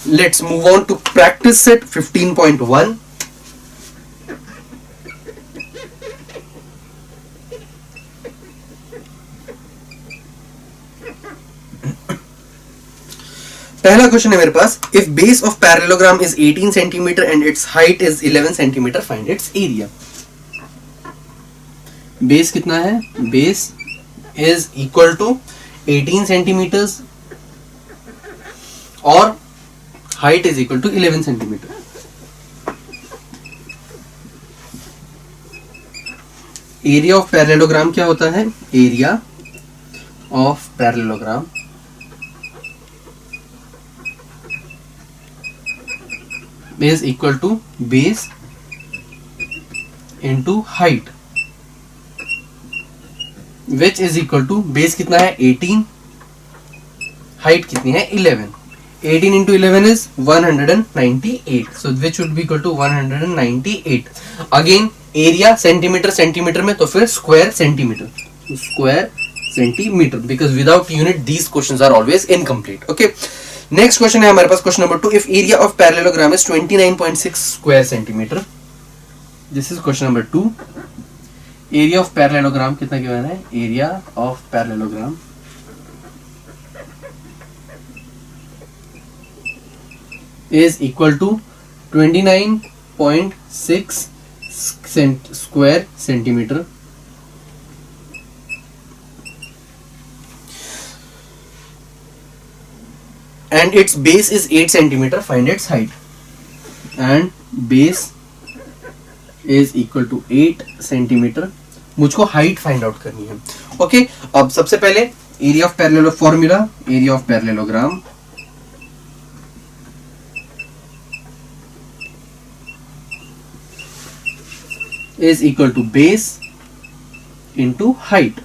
Let's move on to practice set 15.1. पहला question है मेरे पास, if base of parallelogram is 18 centimetre and its height is 11 centimetre, find its area. Base कितना है? Base is equal to 18 centimetres और height is equal to 11 centimetre. Area of parallelogram क्या होता है? Area of parallelogram is equal to base into height, which is equal to base कितना है? 18, height कितनी है? 11. 18 into 11 is 198, so which would be equal to 198. Again area centimetre centimetre में, तो फिर square centimetre, square centimetre, because without unit these questions are always incomplete. Okay, next question है हमारे पास, question number 2. If area of parallelogram is 29.6 square centimetre, this is question number 2. Area of parallelogram कितना given है? Area of parallelogram is equal to 29.6 square centimetre. And its base is 8 centimeter. Find its height. And base is equal to 8 centimeter. मुझको height find out करनी है. Okay, अब सबसे पहले area of parallelogram formula. Area of parallelogram is equal to base into height.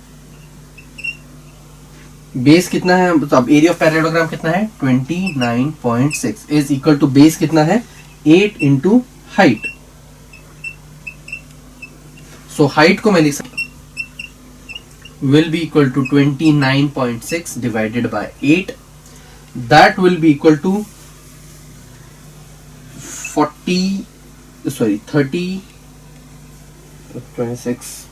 Base कितना है? तो अब एरिया ऑफ पैरेललोग्राम कितना है? 29.6 इज इक्वल टू बेस कितना है? 8 इंटू हाइट. सो हाइट को मैं लिख सकता, will be equal to 29.6 divided by 8. That will be equal to 30 26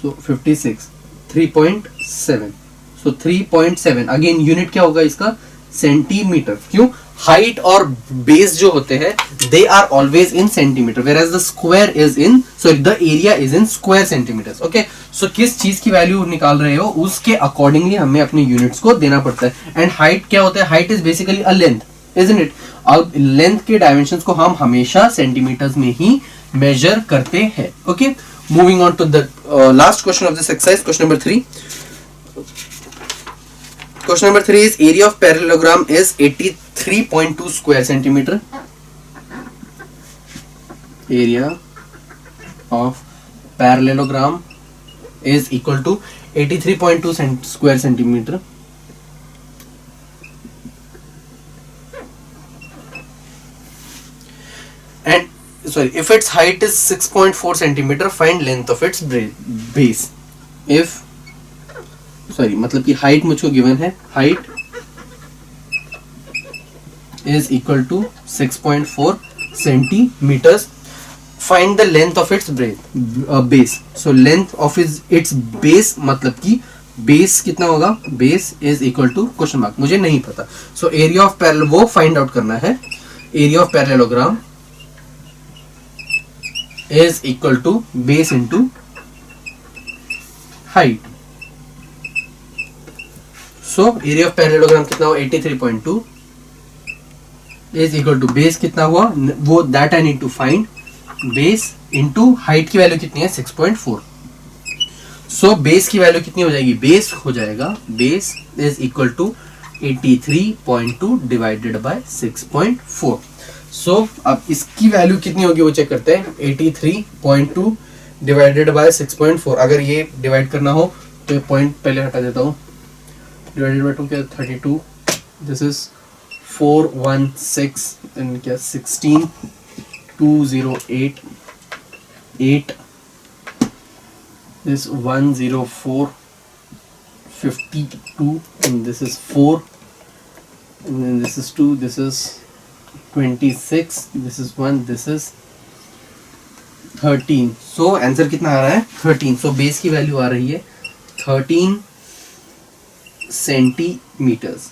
so 56 3.7. So 3.7 again unit क्या होगा इसका? सेंटीमीटर. क्यों? हाइट और बेस जो होते हैं they are always in centimetre, whereas the square is in, sorry the area is in square centimetres. Okay, so किस चीज की वैल्यू निकाल रहे हो उसके अकॉर्डिंगली हमें अपने यूनिट्स को देना पड़ता है. एंड हाइट क्या होता है? Height is basically a length, isn't it? अब लेंथ के डायमेंशंस को हम हमेशा सेंटीमीटर्स में ही मेजर करते हैं. Okay, moving on to the last question of this exercise, question number 3. Question number 3 is area of parallelogram is 83.2 square centimeter. Area of parallelogram is equal to 83.2 square centimeter. And sorry, if its height is 6.4 centimeter, find length of its base. If sorry, मतलब कि height मुझको given है, height is equal to 6.4 centimeters. Find the length of its base. So length of its base मतलब कि base कितना होगा? Base is equal to question mark, मुझे नहीं पता. So area of parallel वो फाइंड आउट करना है. Area of parallelogram is equal to base into height. So area of parallelogram कितना हुआ? 83.2 is equal to base कितना हुआ? वो that I need to find. base into height की value कितनी है? 6.4. So base की वैल्यू कितनी हो जाएगी? base हो जाएगा, base is equal to 83.2 divided by 6.4. So अब इसकी वैल्यू कितनी होगी वो चेक करते हैं. 83.2 डिवाइडेड बाय 6.4. अगर ये डिवाइड करना हो तो पॉइंट पहले हटा देता हूँ. डिवाइडेड बाय 2 क्या? 32. दिस इज 416 एंड क्या 16 208 8. this 104 52 and this is 4 and then this is 2, this is 26, this is 1, this is 13. So answer कितना आ रहा है 13. सो बेस की वैल्यू आ रही है 13 सेंटीमीटर्स.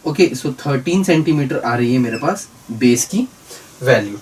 ओके, सो 13 सेंटीमीटर आ रही है मेरे पास बेस की वैल्यू.